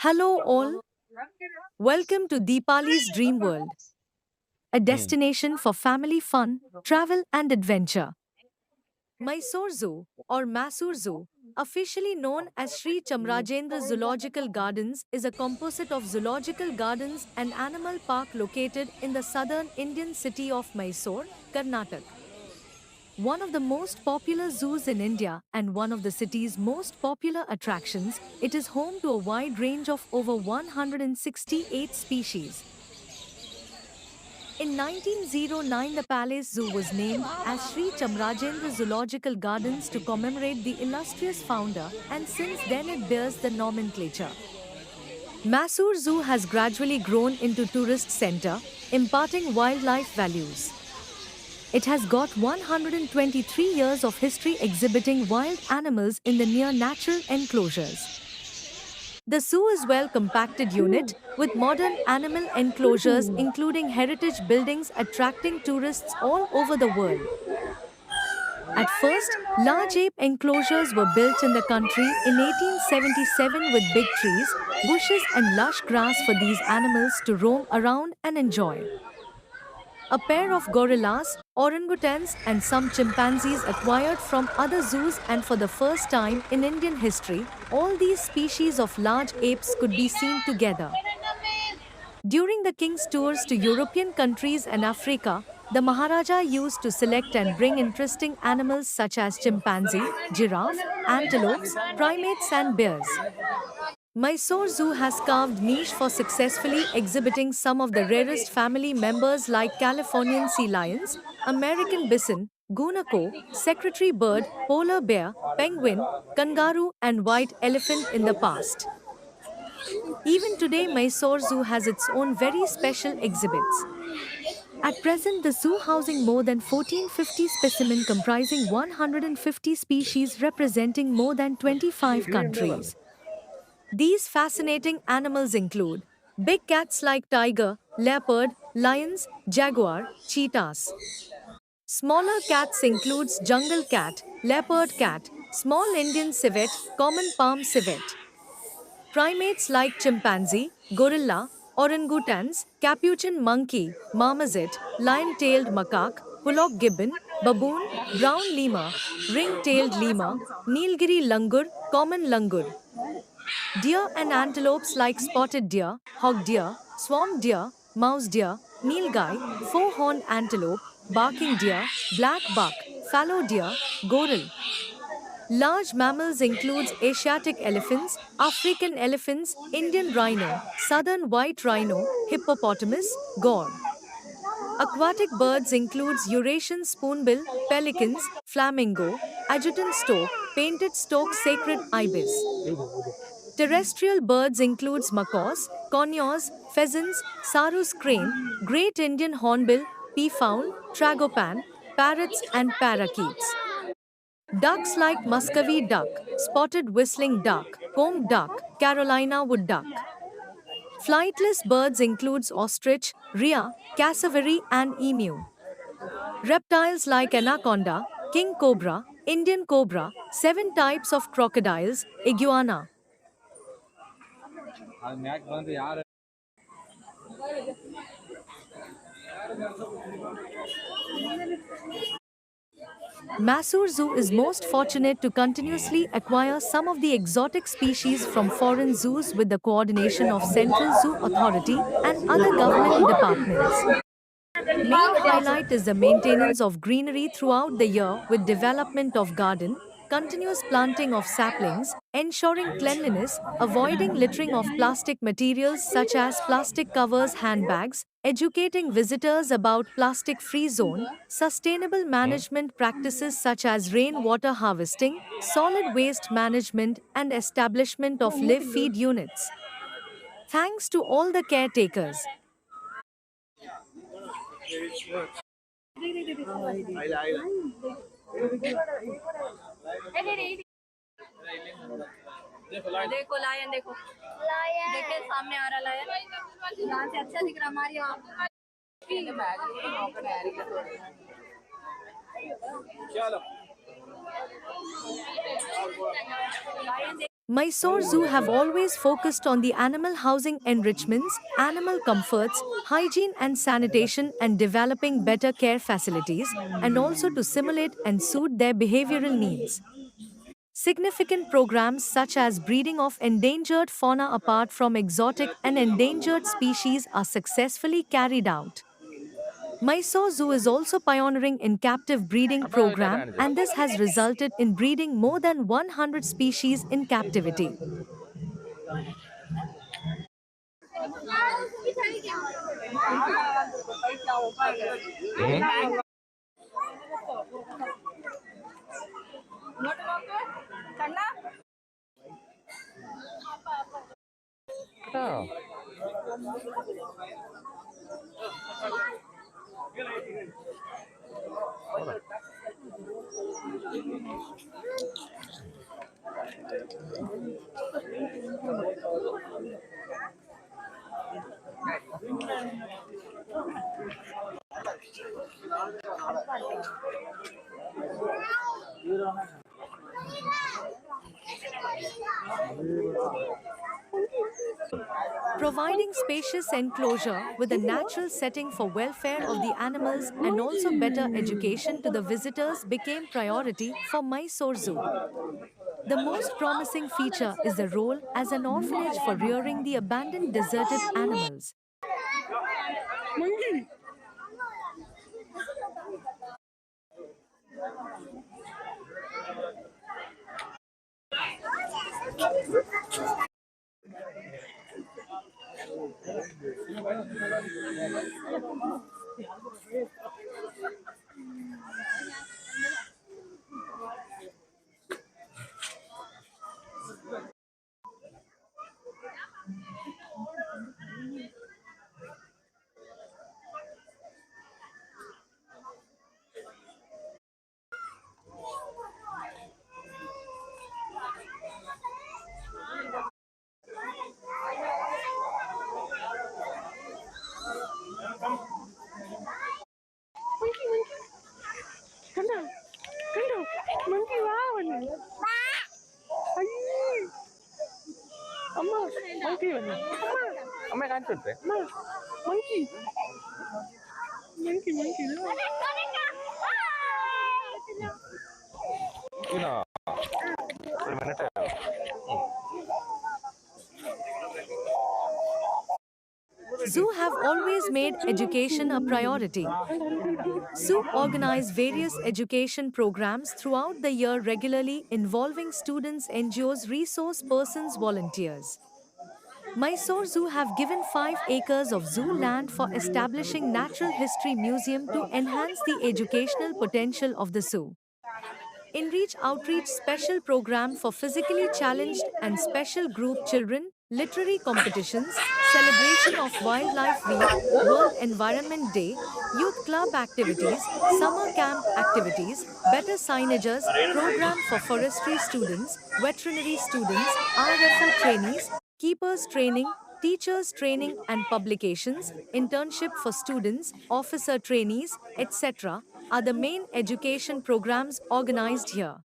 Hello, all. Welcome to Deepali's Dream World, a Hmm. destination for family fun, travel, and adventure. Mysore Zoo, or Mysore Zoo, officially known as Sri Chamrajendra Zoological Gardens, is a composite of zoological gardens and animal park located in the southern Indian city of Mysore, Karnataka. One of the most popular zoos in India and one of the city's most popular attractions, it is home to a wide range of over 168 species. In 1909, the Palace Zoo was named as Sri Chamrajendra Zoological Gardens to commemorate the illustrious founder, and since then it bears the nomenclature. Mysore Zoo has gradually grown into tourist center, imparting wildlife values. It has got 123 years of history exhibiting wild animals in the near natural enclosures. The zoo is well compacted unit with modern animal enclosures including heritage buildings attracting tourists all over the world. At first, large ape enclosures were built in the country in 1877 with big trees, bushes and lush grass for these animals to roam around and enjoy. A pair of gorillas, orangutans, and some chimpanzees acquired from other zoos, and for the first time in Indian history, all these species of large apes could be seen together. During the king's tours to European countries and Africa, the Maharaja used to select and bring interesting animals such as chimpanzee, giraffe, antelopes, primates, and bears. Mysore Zoo has carved niche for successfully exhibiting some of the rarest family members like Californian sea lions, American bison, guanaco, secretary bird, polar bear, penguin, kangaroo, and white elephant in the past. Even today, Mysore Zoo has its own very special exhibits. At present, the zoo housing more than 1450 specimens comprising 150 species representing more than 25 countries. These fascinating animals include big cats like tiger, leopard, lions, jaguar, cheetahs. Smaller cats includes jungle cat, leopard cat, small Indian civet, common palm civet. Primates like chimpanzee, gorilla, orangutans, capuchin monkey, marmoset, lion-tailed macaque, pulak gibbon, baboon, brown lemur, ring-tailed lemur, Nilgiri langur, common langur. Deer and antelopes like spotted deer, hog deer, swamp deer, mouse deer, nilgai, four-horned antelope, barking deer, black buck, fallow deer, goral. Large mammals includes Asiatic elephants, African elephants, Indian rhino, southern white rhino, hippopotamus, gaur. Aquatic birds includes Eurasian spoonbill, pelicans, flamingo, adjutant stork, painted stork, sacred ibis. Terrestrial birds includes macaws, conures, pheasants, sarus crane, great Indian hornbill, peafowl, tragopan, parrots and parakeets. Ducks like Muscovy duck, spotted whistling duck, comb duck, Carolina wood duck. Flightless birds includes ostrich, rhea, cassowary and emu. Reptiles like anaconda, king cobra, Indian cobra, 7 types of crocodiles, iguana. Mysore Zoo is most fortunate to continuously acquire some of the exotic species from foreign zoos with the coordination of Central Zoo Authority and other government departments. Main highlight is the maintenance of greenery throughout the year with development of garden, continuous planting of saplings, ensuring cleanliness, avoiding littering of plastic materials such as plastic covers, handbags, educating visitors about plastic-free zone, sustainable management practices such as rainwater harvesting, solid waste management and establishment of live feed units. Thanks to all the caretakers. देखो lion देखो lion देखे सामने आ रहा lion यहाँ से अच्छा दिख रहा हमारी यहाँ चलो lion Mysore Zoo have always focused on the animal housing enrichments, animal comforts, hygiene and sanitation and developing better care facilities, and also to simulate and suit their behavioral needs. Significant programs such as breeding of endangered fauna apart from exotic and endangered species are successfully carried out. Mysore Zoo is also pioneering in captive breeding program and this has resulted in breeding more than 100 species in captivity. Providing spacious enclosure with a natural setting for welfare of the animals and also better education to the visitors became priority for Mysore Zoo. The most promising feature is the role as an orphanage for rearing the abandoned deserted animals. Zoo have always made education a priority. Zoo organize various education programs throughout the year regularly involving students, NGOs, resource persons, volunteers. Mysore Zoo have given 5 acres of zoo land for establishing Natural History Museum to enhance the educational potential of the zoo. InReach Outreach Special Program for Physically Challenged and Special Group Children, literary competitions, celebration of Wildlife Week, World Environment Day, youth club activities, summer camp activities, better signages, program for forestry students, veterinary students, RFO trainees, keepers training, teachers training and publications, internship for students, officer trainees, etc are the main education programs organized here.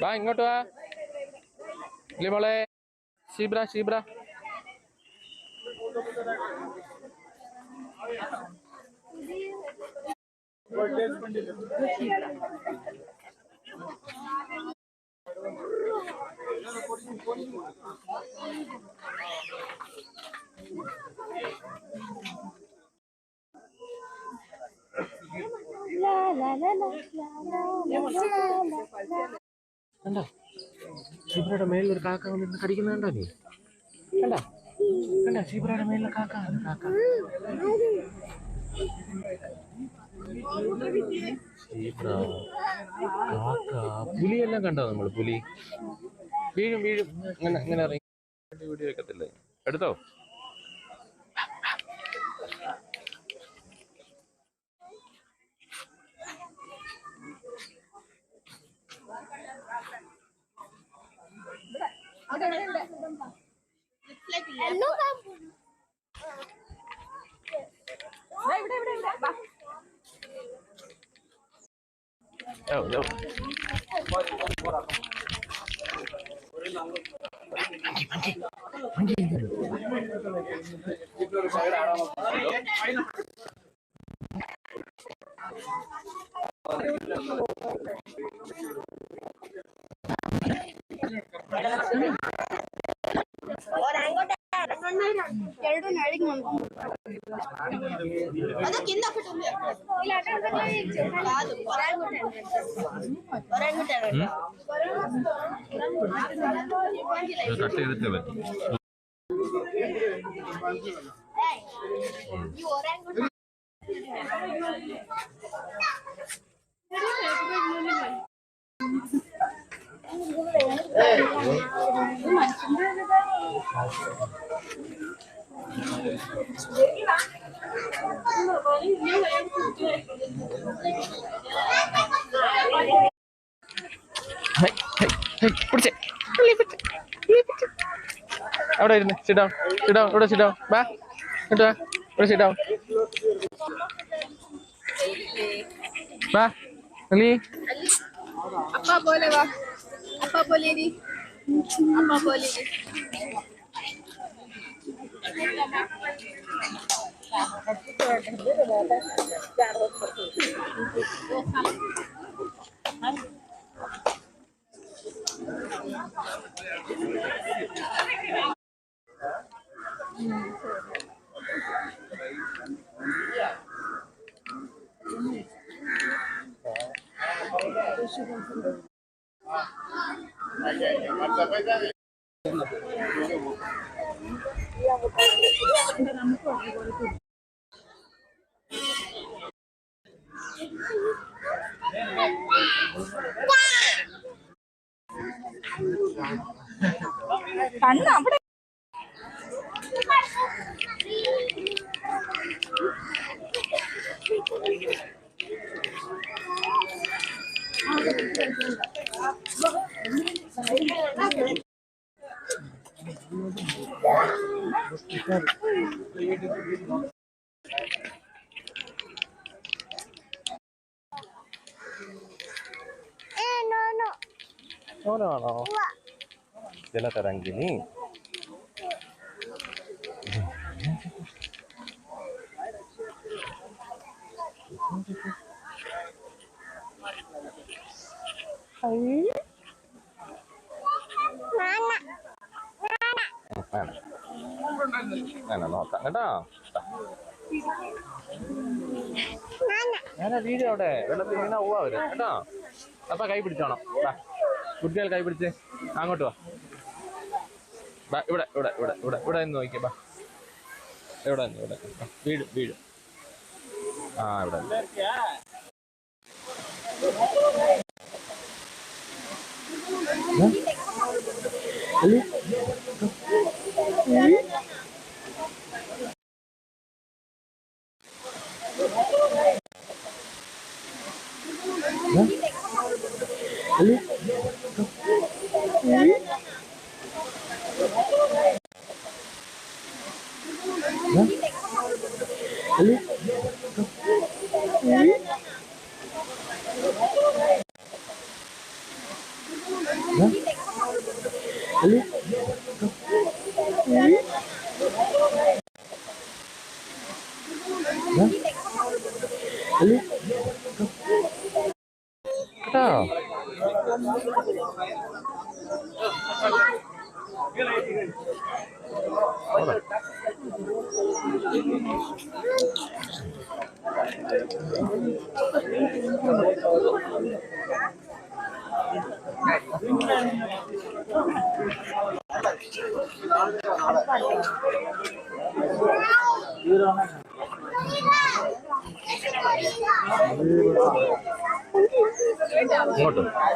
വാ ഇങ്ങോട്ട് വാ മോളെ ഷീബ്ര ഷീബ്ര കണ്ടോ ഷീബ്രയുടെ മേളിലൊരു കാക്ക വന്നിരുന്ന് കടിക്കുന്നുണ്ടോ നീ കണ്ടോ കണ്ടോ ഷീബ്രയുടെ മേളിലെ കാക്ക കാക്ക സീബ്ര, കാക്ക, പുലിയെല്ലാം കണ്ടോ നമ്മള്? പുലി വീഴും വീഴും ഇങ്ങനെ ഇങ്ങനെ ഇറങ്ങി വീഡിയോ വെക്കത്തില്ലേ? എടുത്തോ? കട്ട് ചെയ്തിട്ടേ പറ്റും. അവിടെ ഇരുന്ന് സിഡൗൺ സിഡൗൺ ഇവിടെ സിഡൗൺ ബാ കേട്ടോ ഇവിടെ സിഡൗൺ ബാ അലി അപ്പാ പോലെ വാ അപ്പാ പോലെ നീ അപ്പാ പോലെ കണ്ണ് അവിടെ ഓനാണോ ജലതരംഗിണി? നോക്കാം കേട്ടോ. ഞാനാ വീട് അവിടെ വെള്ളത്തിൽ വീണ പോവാ വരും കേട്ടോ. അപ്പൊ കൈ പിടിച്ചോണം. കുട്ടികൾ കൈ പിടിച്ച് അങ്ങോട്ട് വാ. ഇവിടെ ഇവിടെ ഇവിടെ ഇവിടെ ഇവിടെ നിന്ന് നോക്കിയേ. ബാ ഇവിടെ ഇവിടെ വീട് വീട്. ആ ഇവിടെ അങ്ങോട്ട്.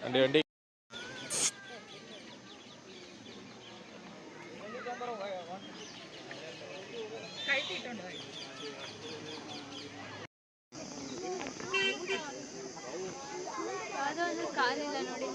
വണ്ടി വണ്ടി. ಕಾಲಿಲ್ಲ ನೋಡಿ.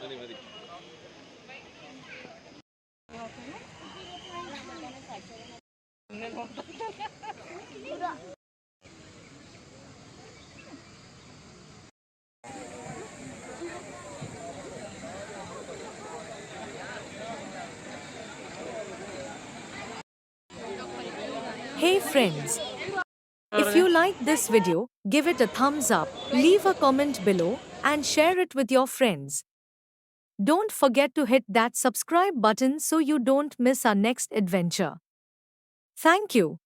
മതി മതി. Hey friends, if you like this video, give it a thumbs up, leave a comment below, and share it with your friends. Don't forget to hit that subscribe button so you don't miss our next adventure. Thank you.